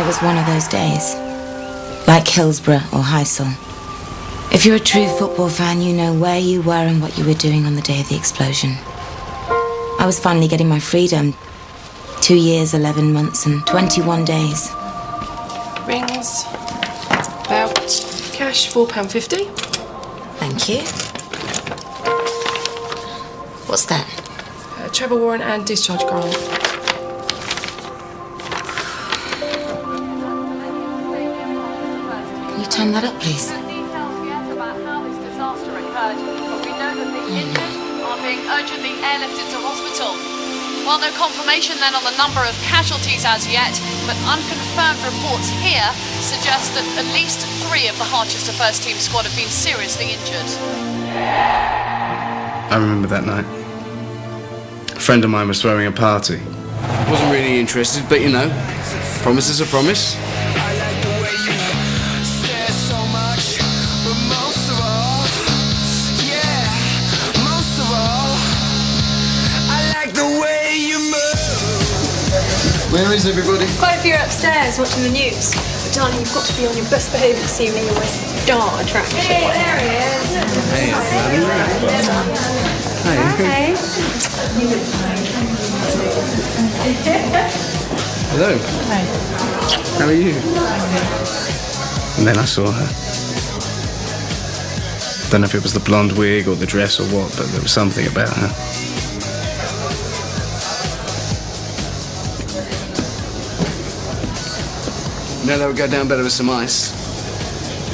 it was one of those days. Like Hillsborough or Heysel. If you're a true football fan, you know where you were and what you were doing on the day of the explosion. I was finally getting my freedom. 2 years, 11 months and 21 days. Rings. About cash, £4.50. Thank you. What's that? Travel warrant and discharge grant. Can you turn that up, please? Being urgently airlifted to hospital. Well, no confirmation then on the number of casualties as yet, but unconfirmed reports here suggest that at least 3 of the Harchester first team squad have been seriously injured. I remember that night. A friend of mine was throwing a party. Wasn't really interested, but you know, promise is a promise. Where is everybody? Quite a few are upstairs watching the news. But darling, you've got to be on your best behaviour this evening. You're a star attraction. Hey, there he is. Hey. Hello. Hi. How are you? And then I saw her. Don't know if it was the blonde wig or the dress or what, but there was something about her. You know, that would go down better with some ice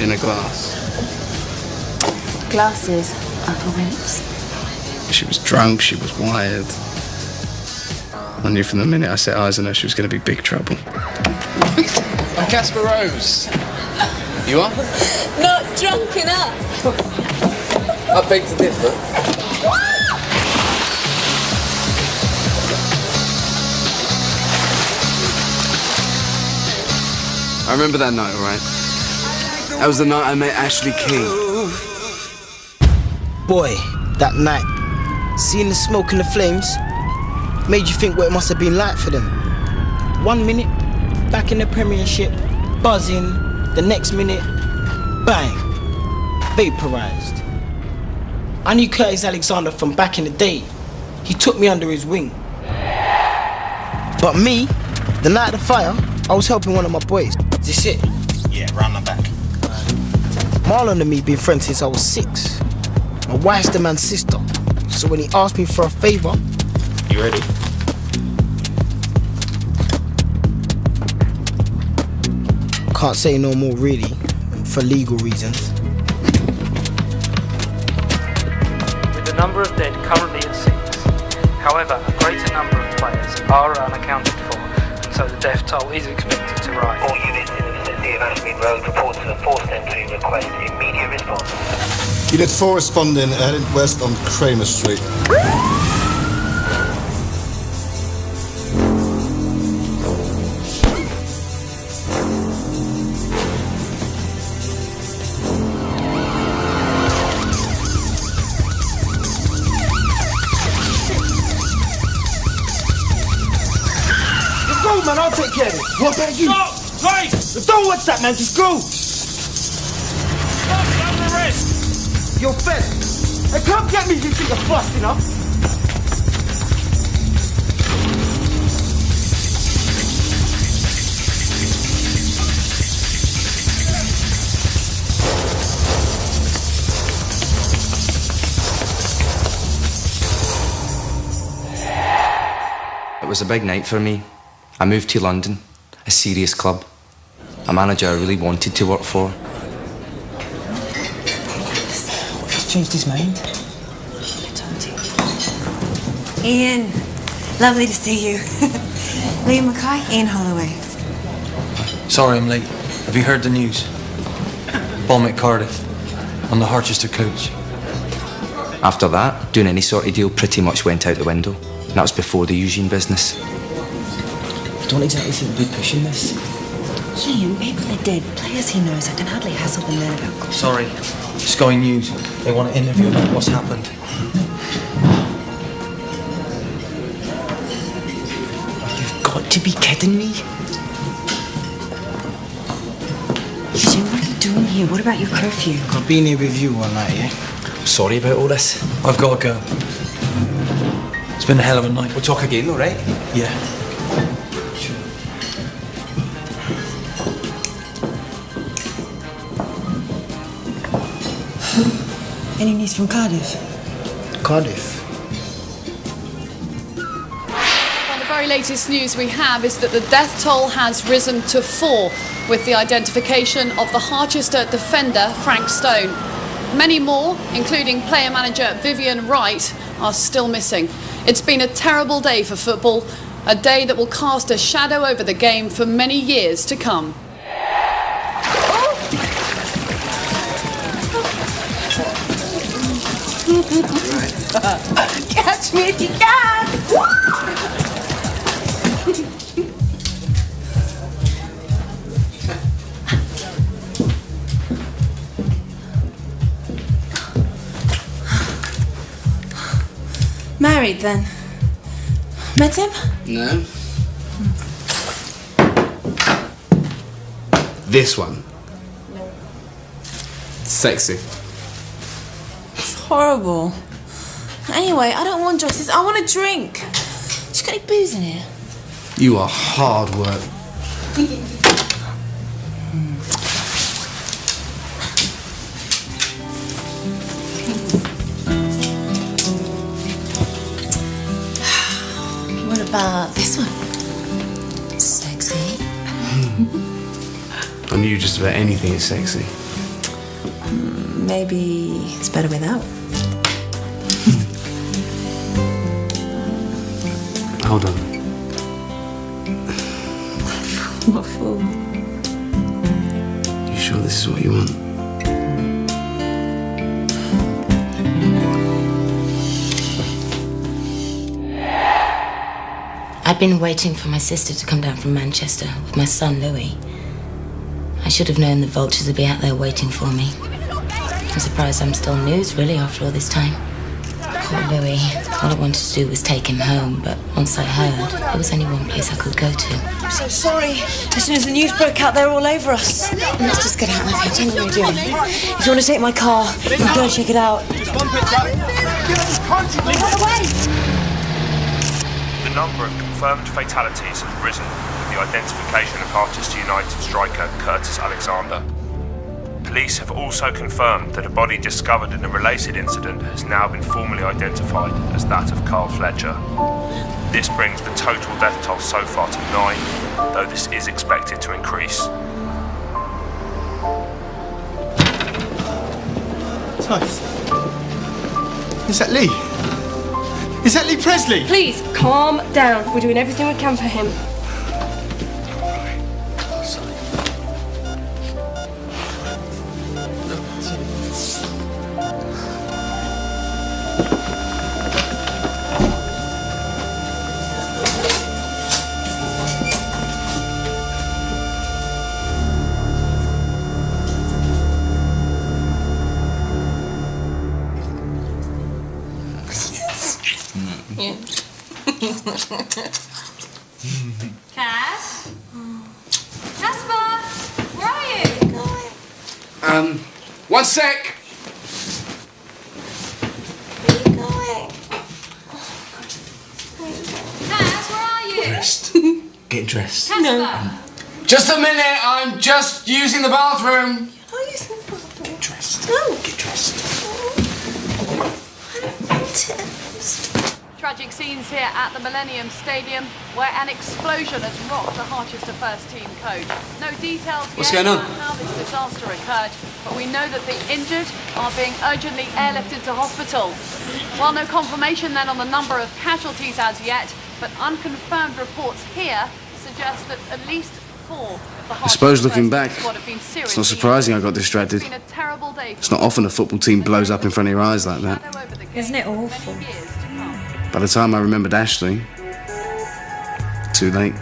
in a glass. Glasses are for wimps. She was drunk, she was wired. I knew from the minute I set eyes on her she was going to be big trouble. I'm Casper Rose. You are? Not drunk enough. I beg to differ. I remember that night, all right? That was the night I met Ashley King. Boy, that night, seeing the smoke and the flames made you think what it must have been like for them. 1 minute, back in the Premiership, buzzing. The next minute, bang, vaporized. I knew Curtis Alexander from back in the day. He took me under his wing. But me, the night of the fire, I was helping one of my boys. Is this it? Yeah, round my back. Marlon and me been friends since I was 6. My wife's the man's sister. So when he asked me for a favour... You ready? Can't say no more really, for legal reasons. With the number of dead currently at 6, however, a greater number of players are unaccounted for, and so the death toll is expected to rise. All units in the vicinity of Ashmead Road report to the forced entry and request immediate response. Unit 4 responding, heading west on Kramer Street. Man, I'll take care of it. What about you? Stop! Right! Don't watch that, man. Just go. Stop! Under arrest! You're fed. Hey, come get me if you think you're fast enough. It was a big night for me. I moved to London, a serious club, a manager I really wanted to work for. He's changed his mind. Ian, lovely to see you. Liam Mackay, Ian Holloway. Sorry I'm late. Have you heard the news? Bomb at Cardiff, on the Harchester coach. After that, doing any sort of deal pretty much went out the window. And that was before the Eugene business. I don't exactly seem to be pushing this. Liam, people are dead. Players he knows. I can hardly hassle them then about... Sorry. Sky News. They want to interview about what's happened. You've got to be kidding me. here? What about your curfew? I've been here with you all night, yeah? I'm sorry about all this. I've got to go. It's been a hell of a night. We'll talk again, all right? Yeah. Any news from Cardiff? Cardiff? Well, the very latest news we have is that the death toll has risen to 4, with the identification of the Harchester defender, Frank Stone. Many more, including player-manager Vivian Wright, are still missing. It's been a terrible day for football, a day that will cast a shadow over the game for many years to come. Catch me if you can! Married then? Met him? No. This one. Sexy. It's horrible. Anyway, I don't want dresses. I want a drink. Just got any booze in here? You are hard work. What about this one? Sexy. I knew just about anything is sexy. Maybe it's better without. Hold on. What for? You sure this is what you want? I'd been waiting for my sister to come down from Manchester with my son Louis. I should have known the vultures would be out there waiting for me. I'm surprised I'm still news, really, after all this time. Poor Louis. All I wanted to do was take him home, but once I heard, there was only one place I could go to. I'm so sorry. As soon as the news broke out, they were all over us. Let's just get out of here. Turn the radio on. If you want to take my car, you can go and check it out. Just one picture. Run away! The number of confirmed fatalities has risen with the identification of Harchester United striker Curtis Alexander. Police have also confirmed that a body discovered in a related incident has now been formally identified as that of Carl Fletcher. This brings the total death toll so far to 9, though this is expected to increase. Nice. Is that Lee? Is that Lee Presley? Please, calm down. We're doing everything we can for him. Cass? Casper? Where are you? One sec! Cass, where are you? Dressed. Get dressed. Casper? Just a minute, I'm just using the bathroom. Get dressed. No. Get dressed. Tragic scenes here at the Millennium Stadium, where an explosion has rocked the Harchester first team coach. No details What's yet going on? about how this disaster occurred, but we know that the injured are being urgently airlifted to hospital. While no confirmation then on the number of casualties as yet, but unconfirmed reports here suggest that at least 4 of the I suppose looking first team back, squad have been it's seriously not surprising I got injured. distracted. It's been a terrible day for It's not often a football team blows up in front of your eyes like that. Isn't it awful? By the time I remembered Ashley, too late.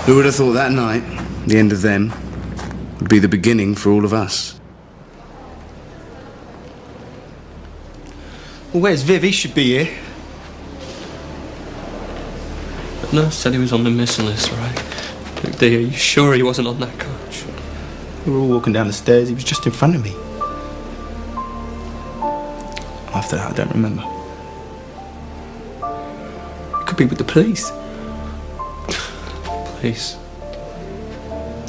Who would have thought that night, the end of them, would be the beginning for all of us? Well, where's Viv? He should be here. But nurse said he was on the missing list, right? Look, dear, are you sure he wasn't on that coach? We were all walking down the stairs. He was just in front of me. After that, I don't remember. It could be with the police. Police?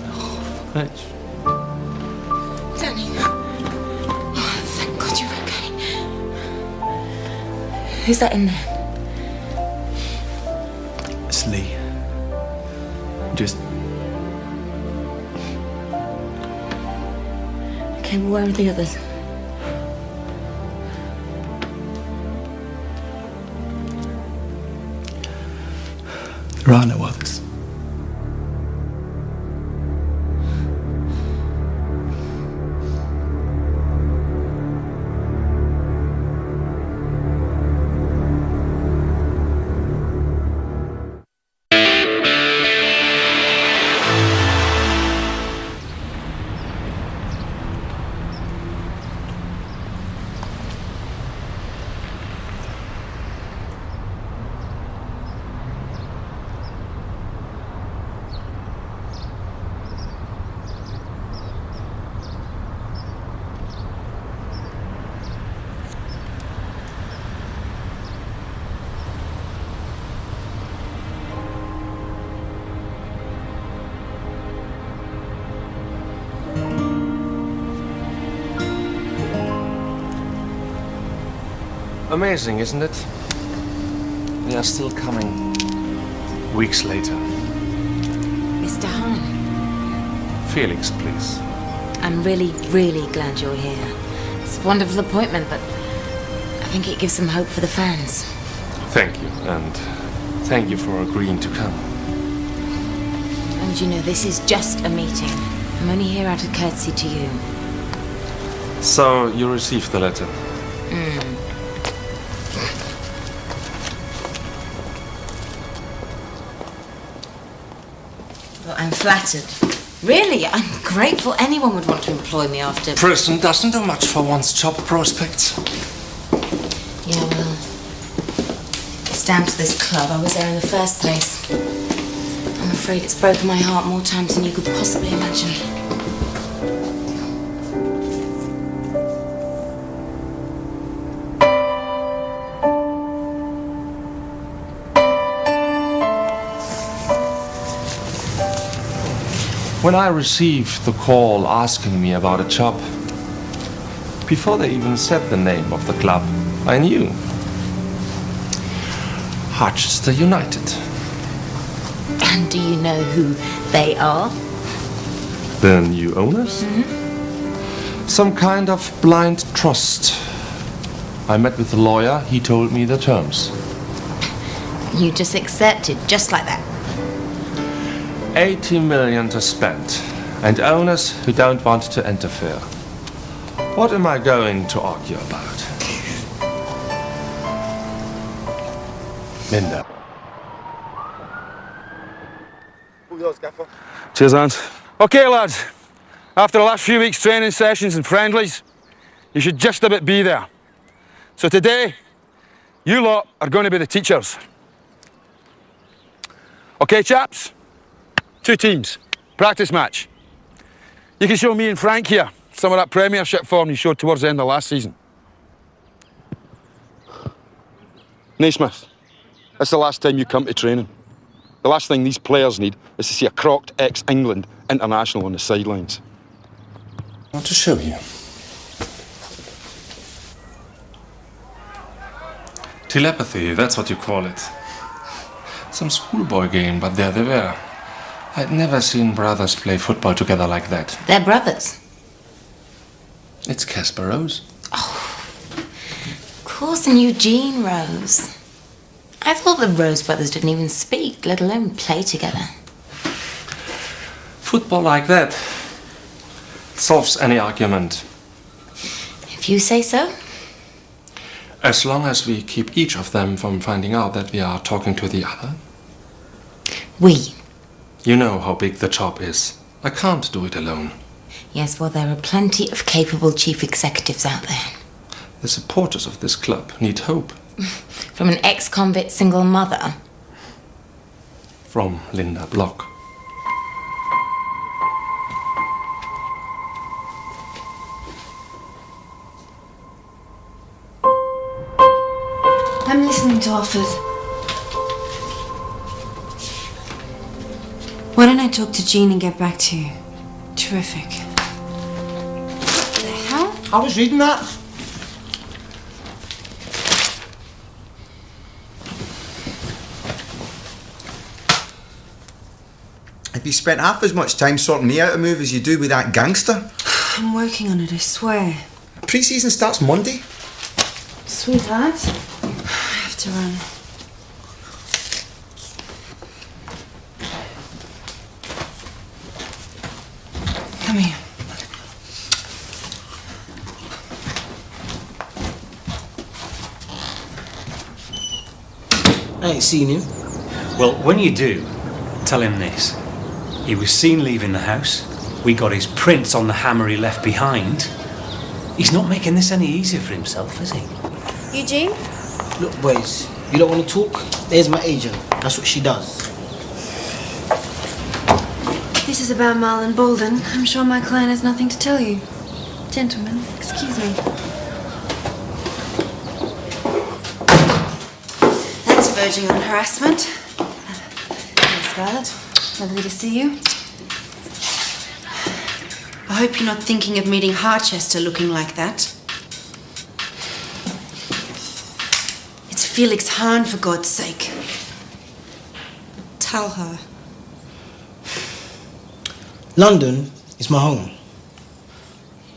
Oh, Fletch. Danny. Oh, thank God you're okay. Who's that in there? It's Lee. Just... Okay, well, where are the others? There are no others. Amazing, isn't it? They are still coming. Weeks later. Mr. Hahn. Felix, please. I'm really, really glad you're here. It's a wonderful appointment, but I think it gives some hope for the fans. Thank you, and thank you for agreeing to come. And you know, this is just a meeting. I'm only here out of courtesy to you. So, you received the letter? Well, I'm flattered. Really, I'm grateful anyone would want to employ me after... Prison doesn't do much for one's job prospects. Yeah, well, it's down to this club. I was there in the first place. I'm afraid it's broken my heart more times than you could possibly imagine. When I received the call asking me about a job, before they even said the name of the club, I knew. Harchester United. And do you know who they are? The new owners? Some kind of blind trust. I met with the lawyer, he told me the terms. You just accepted, just like that. 80 million to spend, and owners who don't want to interfere. What am I going to argue about? Linda. Cheers, Hans. Okay, lads. After the last few weeks' training sessions and friendlies, you should just about be there. So today, you lot are going to be the teachers. Okay, chaps? 2 teams. Practice match. You can show me and Frank here some of that Premiership form you showed towards the end of last season. Naismith, that's the last time you come to training. The last thing these players need is to see a crocked ex-England international on the sidelines. I want to show you. Telepathy, that's what you call it. Some schoolboy game, but there they were. I'd never seen brothers play football together like that. They're brothers. It's Casper Rose. Oh, of course, and Eugene Rose. I thought the Rose brothers didn't even speak, let alone play together. Football like that solves any argument. If you say so. As long as we keep each of them from finding out that we are talking to the other. We. You know how big the job is. I can't do it alone. Yes, well, there are plenty of capable chief executives out there. The supporters of this club need hope. From an ex-convict single mother. From Linda Block. I'm listening to Offord. Why don't I talk to Jean and get back to you? Terrific. What the hell? I was reading that. Have you spent half as much time sorting me out a move as you do with that gangster? I'm working on it, I swear. Pre-season starts Monday. Sweetheart, I have to run. Come here. I ain't seen him. Well, when you do, tell him this. He was seen leaving the house. We got his prints on the hammer he left behind. He's not making this any easier for himself, is he? Eugene? Look, boys, you don't want to talk? There's my agent. That's what she does. This is about Marlon Bolden. I'm sure my client has nothing to tell you. Gentlemen, excuse me. That's verging on harassment. Hello, Scarlett. Lovely to see you. I hope you're not thinking of meeting Harchester looking like that. It's Felix Hahn, for God's sake. Tell her. London is my home.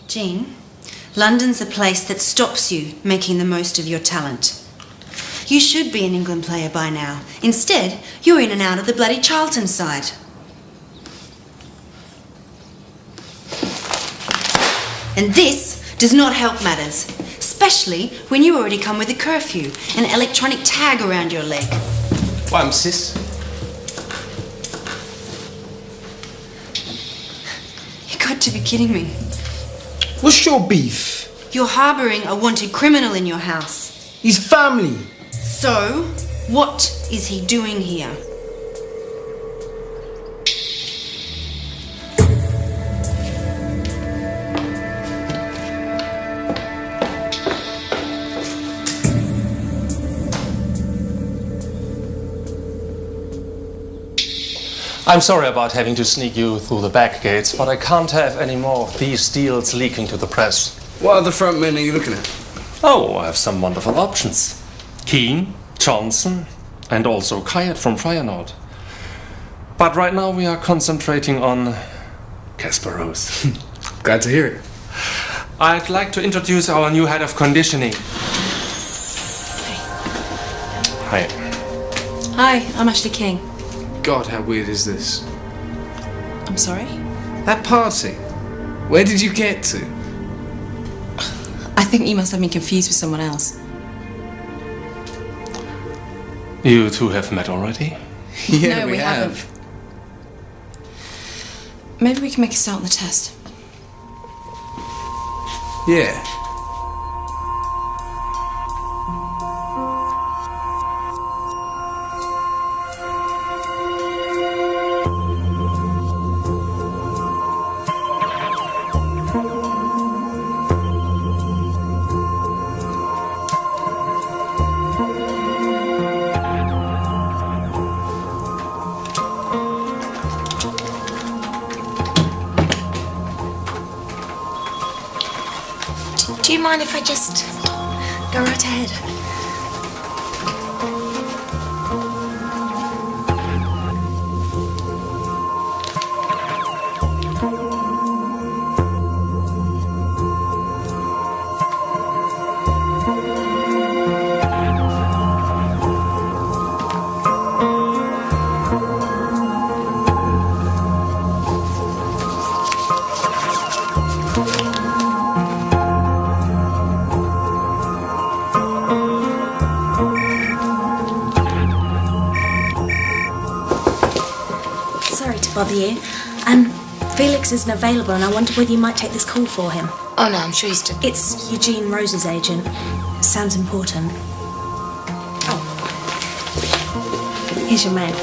Jean, London's a place that stops you making the most of your talent. You should be an England player by now. Instead, you're in and out of the bloody Charlton side. And this does not help matters, especially when you already come with a curfew, an electronic tag around your leg. Why, sis? You got to be kidding me. What's your beef? You're harbouring a wanted criminal in your house. His family. So, what is he doing here? I'm sorry about having to sneak you through the back gates, but I can't have any more of these deals leaking to the press. What other front men are you looking at? Oh, I have some wonderful options. Keane, Johnson, and also Kayat from Feyenoord. But right now we are concentrating on Casper Rose. Glad to hear it. I'd like to introduce our new head of conditioning. Hi. Hi, I'm Ashley King. God, how weird is this? I'm sorry? That party. Where did you get to? I think you must have me confused with someone else. You two have met already? Yeah, no, we haven't. Maybe we can make a start on the test. Yeah. Do you mind if I just go right ahead? Bother you. Felix isn't available and I wonder whether you might take this call for him. Oh no, I'm sure he's still... It's Eugene Rose's agent. Sounds important. Oh. Here's your mail.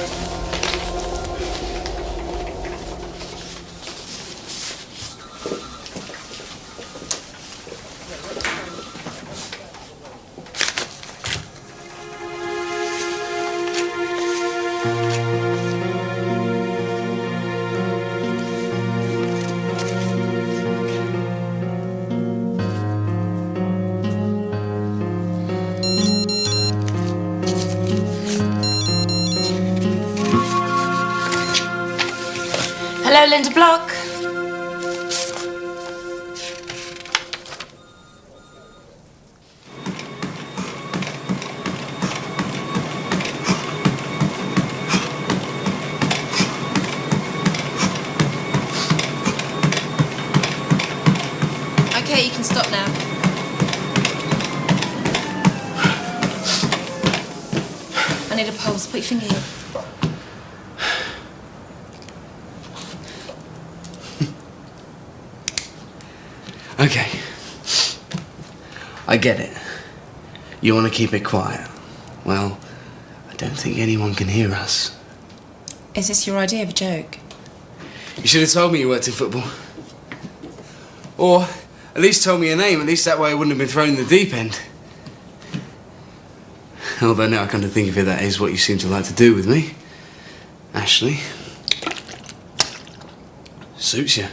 Hello, Linda Block. Okay, you can stop now. I need a pulse. Put your finger here. Okay. I get it. You want to keep it quiet. Well, I don't think anyone can hear us. Is this your idea of a joke? You should have told me you worked in football. Or at least told me your name. At least that way I wouldn't have been thrown in the deep end. Although now I come to think of it, that is what you seem to like to do with me. Ashley. Suits you.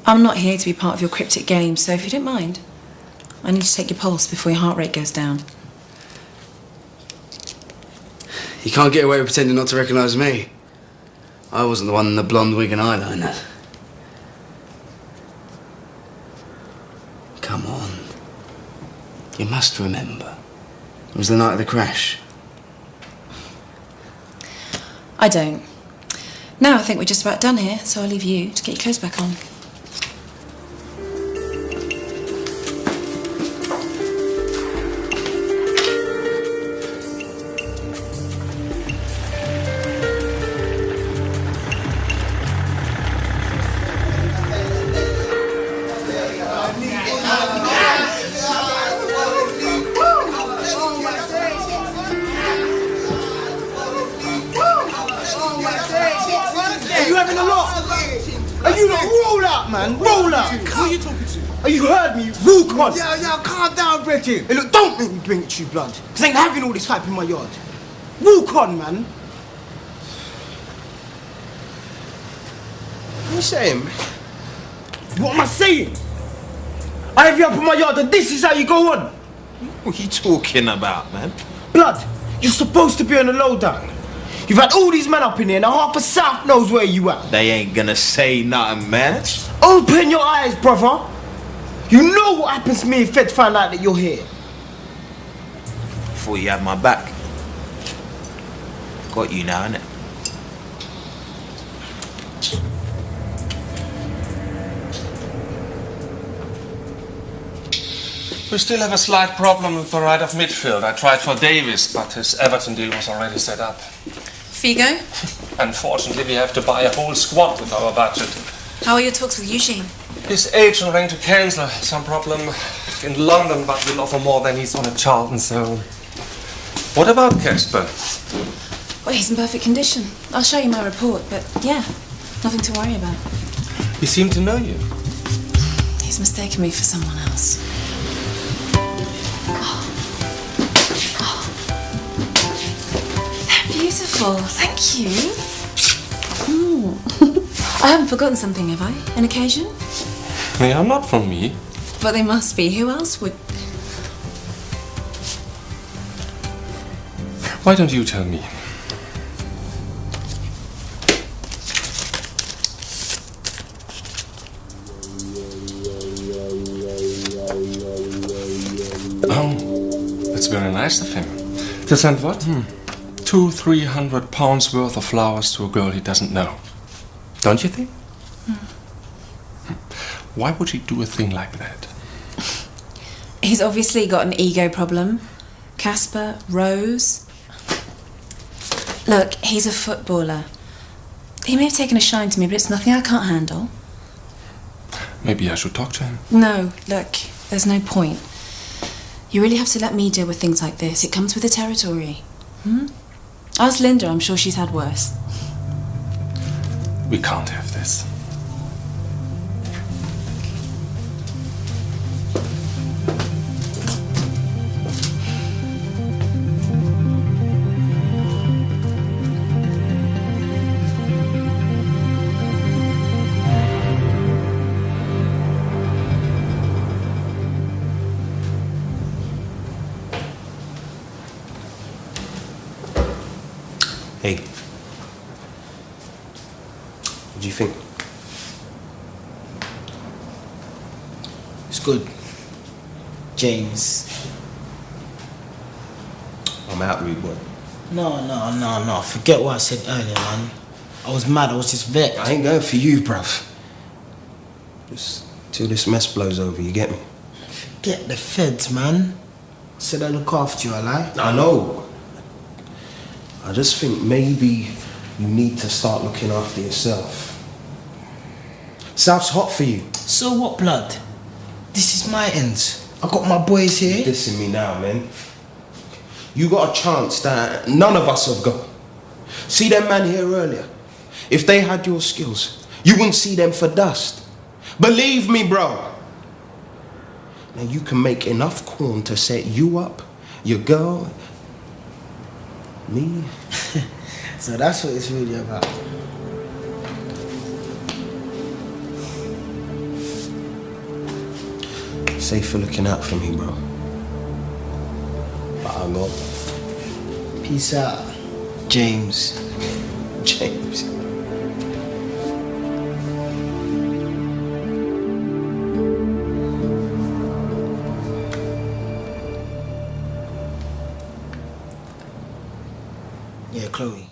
I'm not here to be part of your cryptic game, so if you don't mind, I need to take your pulse before your heart rate goes down. You can't get away with pretending not to recognise me. I wasn't the one in the blonde wig and eyeliner. Come on. You must remember. It was the night of the crash. I don't. Now I think we're just about done here, so I'll leave you to get your clothes back on. Are you having a lot? Are you not roll out, man? Roll out! Who are you talking to? Are you heard me? Walk on! Yeah, calm down, Reggie. Hey, look, don't make me bring it to you, blood. Cause I ain't having all this hype in my yard. Walk on, man. What are you saying? What am I saying? I have you up in my yard and this is how you go on. What are you talking about, man? Blood, you're supposed to be on the lowdown. You've had all these men up in here, now half of South knows where you at. They ain't gonna say nothing, man. Open your eyes, brother. You know what happens to me if Feds find out that you're here. Thought you had my back. Got you now, innit? We still have a slight problem with the right of midfield. I tried for Davis, but his Everton deal was already set up. Figo? Unfortunately, we have to buy a whole squad with our budget. How are your talks with Eugene? His agent rang to cancel. Some problem in London, but will offer more than he's on at Charlton, so... What about Casper? Well, he's in perfect condition. I'll show you my report, but yeah, nothing to worry about. He seemed to know you. He's mistaken me for someone else. They're beautiful. Thank you. I haven't forgotten something, have I? An occasion? They are not from me. But they must be. Who else would... Why don't you tell me? Oh, that's very nice of him. To send what? 200-300 pounds worth of flowers to a girl he doesn't know. Don't you think? Why would he do a thing like that? He's obviously got an ego problem. Casper, Rose... Look, he's a footballer. He may have taken a shine to me, but it's nothing I can't handle. Maybe I should talk to him. No, look, there's no point. You really have to let me deal with things like this. It comes with the territory. Ask Linda, I'm sure she's had worse. We can't have this. Hey. What do you think? It's good. James. I'm out, rude boy. No. Forget what I said earlier, man. I was mad, I was just vexed. I ain't going for you, bruv. Just till this mess blows over, you get me? Forget the feds, man. Said I look after you, I lie. I know. I just think maybe you need to start looking after yourself. South's hot for you. So what, blood? This is my ends. I got my boys here. You're dissing me now, man. You got a chance that none of us have got. See them man here earlier? If they had your skills, you wouldn't see them for dust. Believe me, bro. Now you can make enough corn to set you up, your girl, me. So that's what it's really about. Safe for looking out for me, bro. But I'll go. Peace out, James. James. Yeah, Chloe.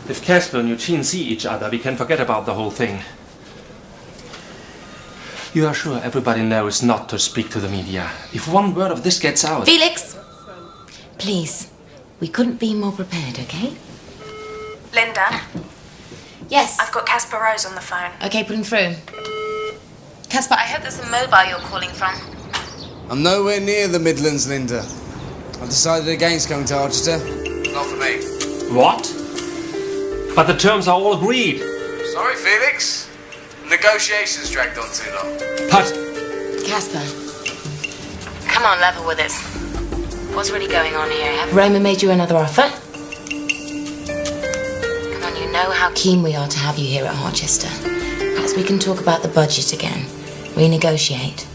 If Casper and Eugene see each other, we can forget about the whole thing. You are sure everybody knows not to speak to the media. If one word of this gets out... Felix! Please, we couldn't be more prepared, okay? Linda? Yes? I've got Casper Rose on the phone. Okay, put him through. Casper, I hope there's a mobile you're calling from. I'm nowhere near the Midlands, Linda. I've decided against going to Archester. Not for me. What? But the terms are all agreed. Sorry, Felix. Negotiations dragged on too long. But... Casper, come on, level with us. What's really going on here? Have Roma made you another offer? Come on, you know how keen we are to have you here at Harchester. Perhaps we can talk about the budget again. Renegotiate.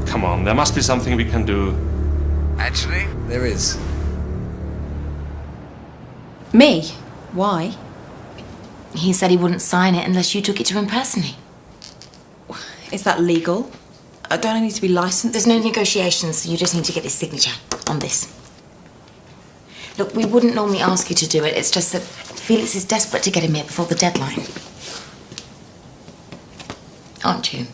Come on, there must be something we can do. Actually, there is. Me? Why? He said he wouldn't sign it unless you took it to him personally. Is that legal? Don't I need to be licensed? There's no negotiations, so you just need to get his signature on this. Look, we wouldn't normally ask you to do it. It's just that Felix is desperate to get him here before the deadline. Aren't you?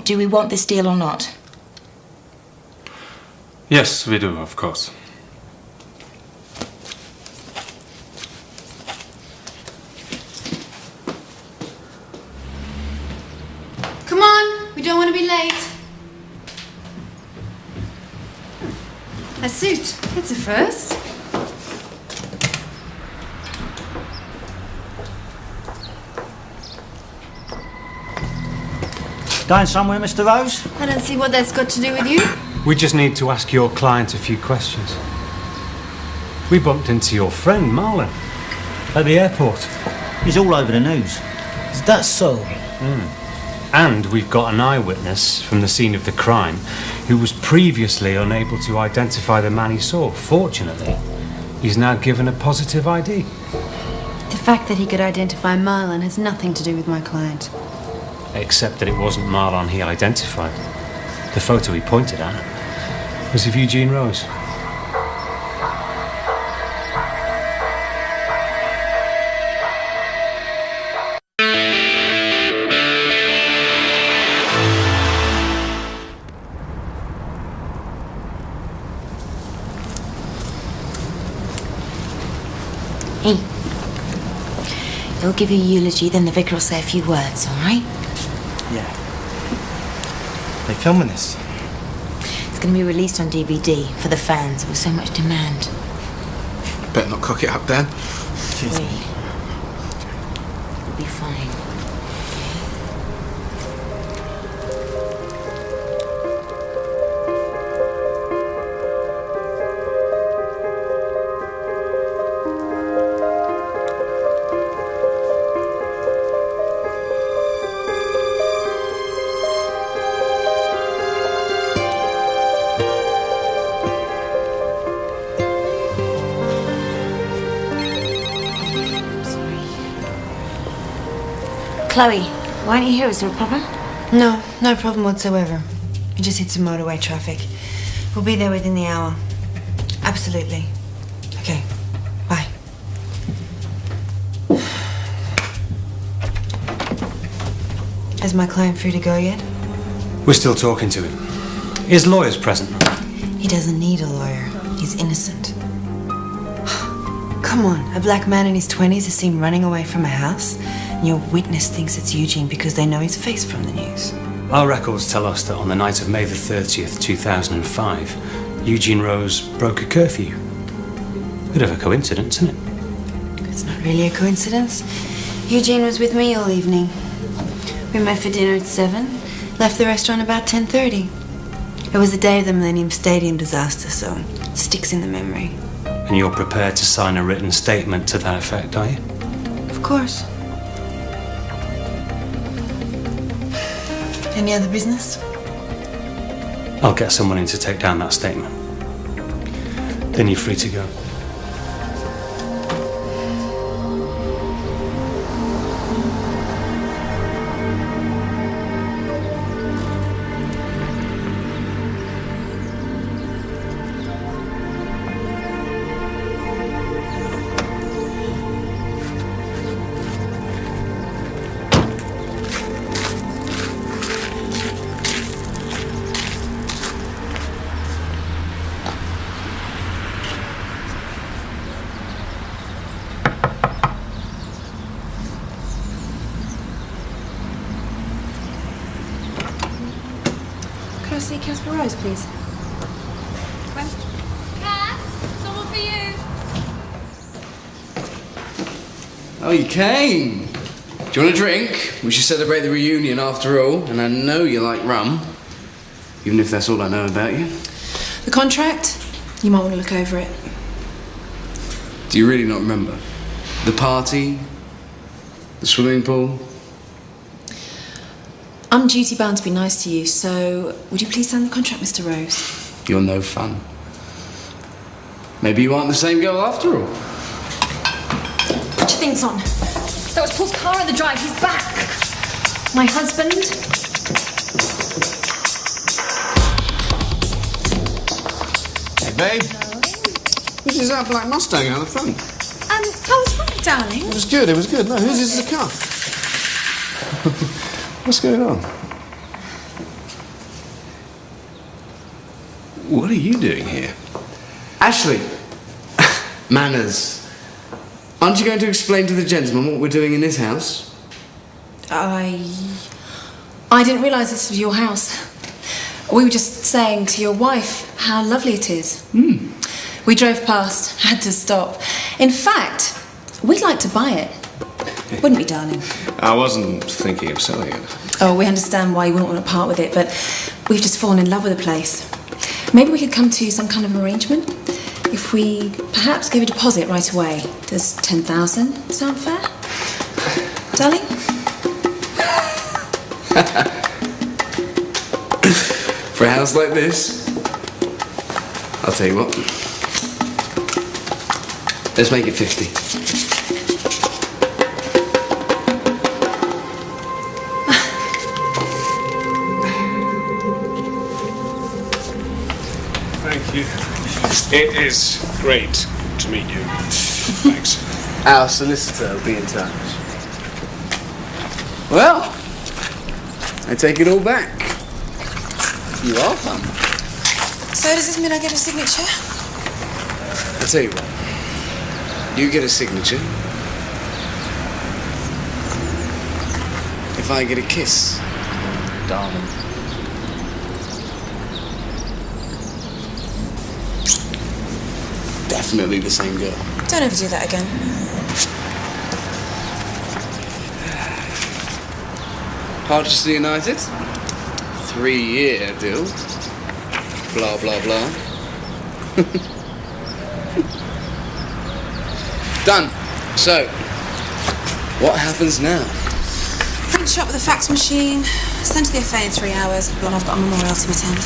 Do we want this deal or not? Yes, we do, of course. Come on, we don't want to be late. A suit, it's a first. Going somewhere, Mr. Rose? I don't see what that's got to do with you. We just need to ask your client a few questions. We bumped into your friend, Marlon, At the airport. He's all over the news. Is that so? And we've got an eyewitness from the scene of the crime who was previously unable to identify the man he saw. Fortunately, he's now given a positive ID. The fact that he could identify Marlon has nothing to do with my client. Except that it wasn't Marlon he identified. The photo he pointed at was of Eugene Rose. Hey. He'll give you a eulogy, then the vicar will say a few words, all right? Yeah. They filming this? It's going to be released on DVD for the fans. There was so much demand. Better not cock it up, Dan. Wait. We'll be fine. Chloe, why aren't you here? Is there a problem? No, no problem whatsoever. We just hit some motorway traffic. We'll be there within the hour. Absolutely. Okay, bye. Is my client free to go yet? We're still talking to him. His lawyer's present. He doesn't need a lawyer. He's innocent. Come on, a black man in his 20s is seen running away from a house, and your witness thinks it's Eugene because they know his face from the news. Our records tell us that on the night of May the 30th, 2005, Eugene Rose broke a curfew. Bit of a coincidence, isn't it? It's not really a coincidence. Eugene was with me all evening. We met for dinner at 7, left the restaurant about 10:30. It was the day of the Millennium Stadium disaster, so it sticks in the memory. And you're prepared to sign a written statement to that effect, are you? Of course. Any other business? I'll get someone in to take down that statement. Then you're free to go. Can I see Casper Rose, please? Cass, someone for you. Oh, you came. Do you want a drink? We should celebrate the reunion after all, and I know you like rum. Even if that's all I know about you. The contract? You might want to look over it. Do you really not remember? The party? The swimming pool? I'm duty bound to be nice to you, so would you please sign the contract, Mr. Rose? You're no fun. Maybe you aren't the same girl after all. Put your things on. That was Paul's car in the drive. He's back. My husband. Hey, babe. This is our black Mustang out the front. How was that, darling? It was good, it was good. No, whose is the car? What's going on? What are you doing here? Ashley! Manners. Aren't you going to explain to the gentleman what we're doing in this house? I didn't realise this was your house. We were just saying to your wife how lovely it is. We drove past, had to stop. In fact, we'd like to buy it. Wouldn't we, darling? I wasn't thinking of selling it. Oh, we understand why you wouldn't want to part with it, but we've just fallen in love with the place. Maybe we could come to some kind of arrangement. If we perhaps give a deposit right away. Does 10,000 sound fair? Darling? For a house like this, I'll tell you what. Let's make it 50. Thank you. It is great to meet you. Thanks. Our solicitor will be in touch. Well, I take it all back. You are fun. So does this mean I get a signature? I'll tell you what. You get a signature. If I get a kiss, darling. Definitely the same girl. Don't ever do that again. Harchester United. 3-year deal. Blah, blah, blah. Done. So, what happens now? Print shop with a fax machine. Send to the FA in 3 hours. But I've got a memorial to attend.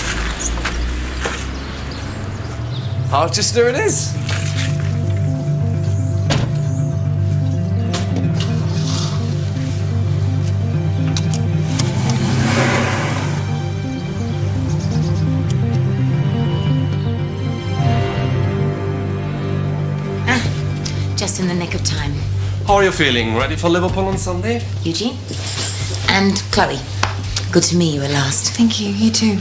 Harchester it is. just in the nick of time. How are you feeling? Ready for Liverpool on Sunday? Eugene? And Chloe. Good to meet you at last. Thank you, you too.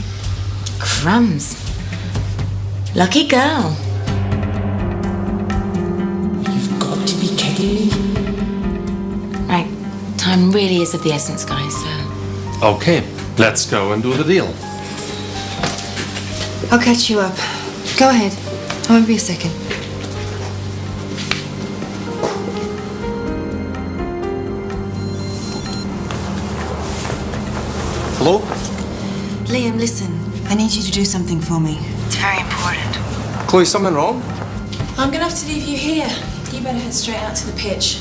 Crumbs. Lucky girl. You've got to be kidding me. Right. Time really is of the essence, guys, so... Okay, let's go and do the deal. I'll catch you up. Go ahead. I won't be a second. Hello? Liam, listen. I need you to do something for me. It's very important. Chloe, something wrong? I'm gonna have to leave you here. You better head straight out to the pitch.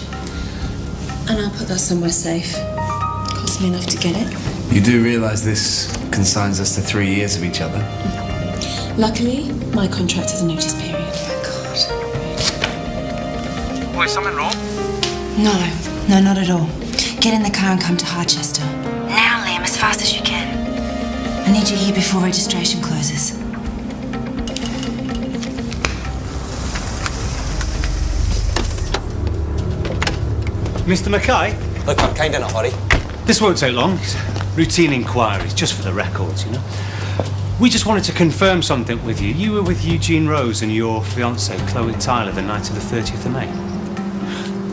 And I'll put that somewhere safe. Cost me enough to get it. You do realise this consigns us to 3 years of each other? Luckily, my contract has a notice period. Oh, God. Chloe, something wrong? No, not at all. Get in the car and come to Harchester. Now, Liam, as fast as you can. I need you here before registration closes. Mr. Mackay? Look, I'm kind of in a hurry. This won't take long. It's routine inquiries, just for the records, you know. We just wanted to confirm something with you. You were with Eugene Rose and your fiancée, Chloe Tyler, the night of the 30th of May.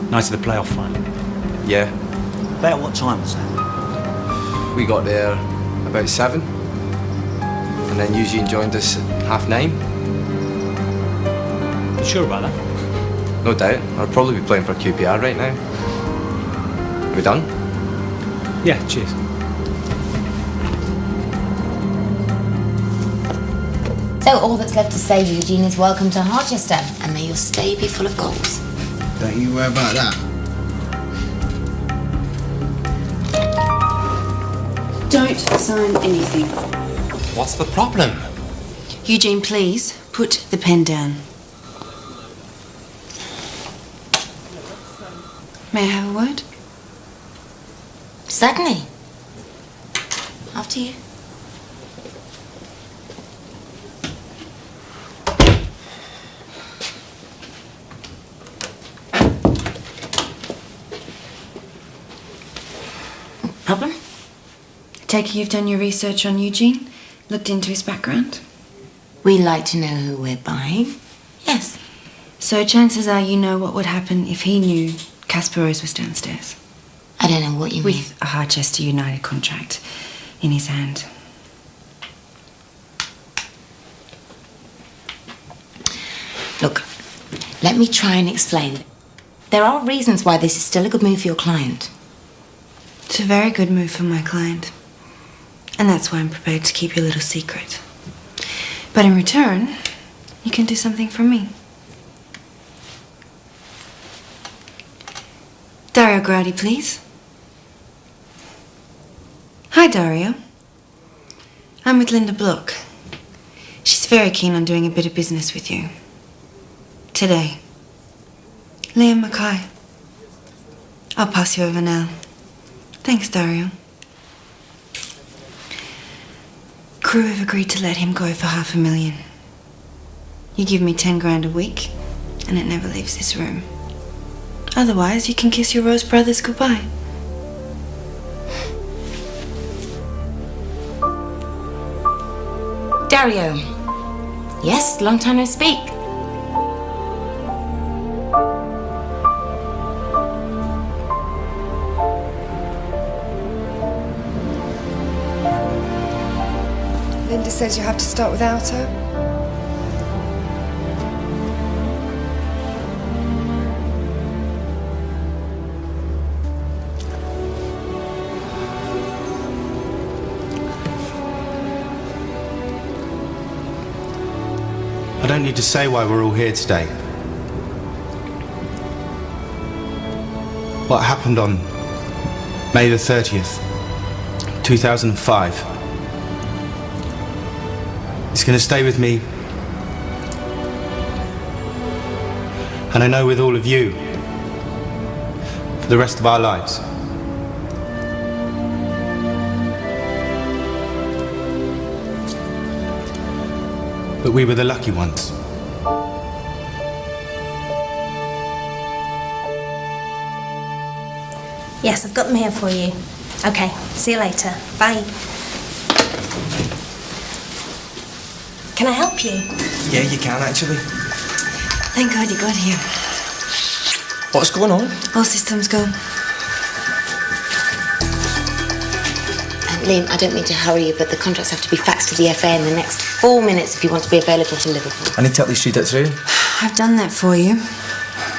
Night of the playoff final. Yeah. About what time was that? We got there about 7. And then Eugene joined us at 9:30. You sure about that? No doubt. I'll probably be playing for QPR right now. Are we done? Yeah, cheers. So all that's left to say, Eugene, is welcome to Harchester, and may your stay be full of goals. Don't you worry about that. Don't sign anything. What's the problem? Eugene, please, put the pen down. May I have a word? Certainly. After you. Problem? Take it you've done your research on Eugene, looked into his background. We like to know who we're buying. Yes. So chances are you know what would happen if he knew Casper Rose was downstairs. I don't know what you mean. With a Harchester United contract in his hand. Look, let me try and explain. There are reasons why this is still a good move for your client. It's a very good move for my client. And that's why I'm prepared to keep your little secret. But in return, you can do something for me. Dario Gradi, please. Hi, Dario. I'm with Linda Block. She's very keen on doing a bit of business with you. Today. Liam Mackay. I'll pass you over now. Thanks, Dario. Crew have agreed to let him go for $500,000. You give me 10 grand a week, and it never leaves this room. Otherwise, you can kiss your Rose brothers goodbye. Dario. Yes, long time no speak. Linda says you have to start without her. I don't need to say why we're all here today. What happened on May the 30th, 2005, it's going to stay with me. And I know with all of you, for the rest of our lives. But we were the lucky ones. Yes, I've got them here for you. Okay, see you later. Bye. Can I help you? Yeah, you can actually. Thank God you got here. What's going on? All systems go. Liam, I don't mean to hurry you, but the contracts have to be faxed to the FA in the next 4 minutes if you want to be available for Liverpool. I need to at least read it through. I've done that for you.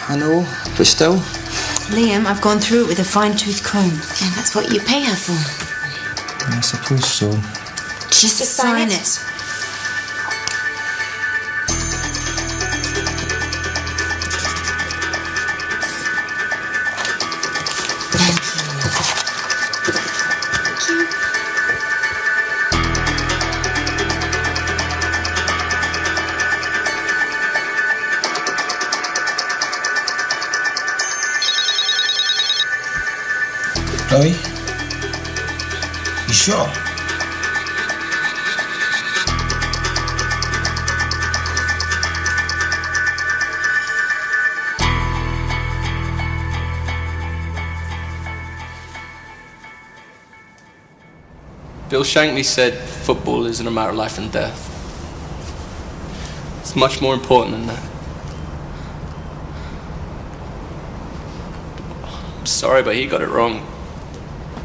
I know, but still. Liam, I've gone through it with a fine-tooth comb. And that's what you pay her for. I suppose so. Just sign it. Chloe? You sure? Bill Shankly said football isn't a matter of life and death. It's much more important than that. I'm sorry, but he got it wrong.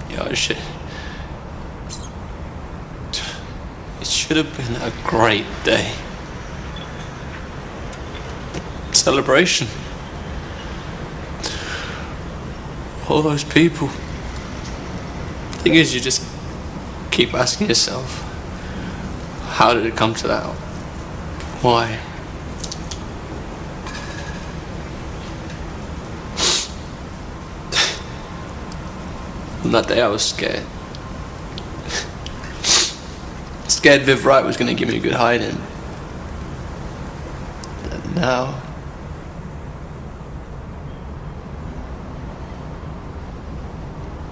Yeah, it should have been a great day. Celebration. All those people. Thing is, you just keep asking yourself, how did it come to that? Why? On that day I was scared. Scared Viv Wright was going to give me a good hiding. And now...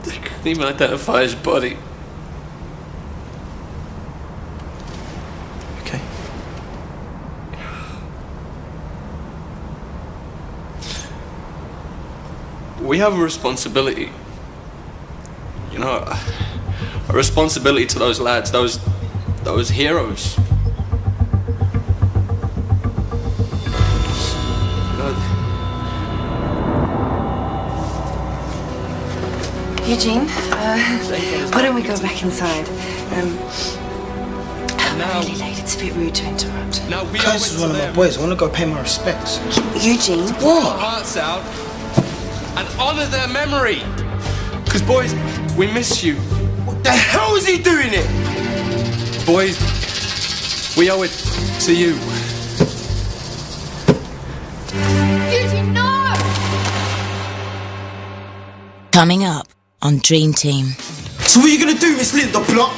they couldn't even identify his body. Okay. We have a responsibility. You know, a responsibility to those lads, those heroes. You know, Eugene, why don't we go back inside? I'm really late. It's a bit rude to interrupt. Kaz is one of my boys. I want to go pay my respects. Eugene? Put our hearts out and honour their memory. Because, boys, we miss you. What the hell is he doing it? Boys, we owe it to you. Eugene, no! Coming up on Dream Team. So what are you going to do, Miss Linda Block?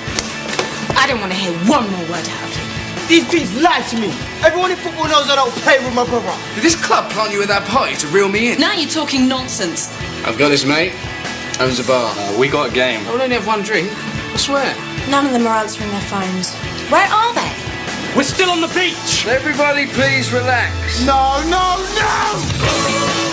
I don't want to hear one more word out of you. These kids lied to me. Everyone in football knows I don't play with my brother. Did this club plant you at that party to reel me in? Now you're talking nonsense. I've got this, mate. Owns a bar. We got a game. I'll only have one drink. I swear. None of them are answering their phones. Where are they? We're still on the beach. Everybody please relax. No, no, no!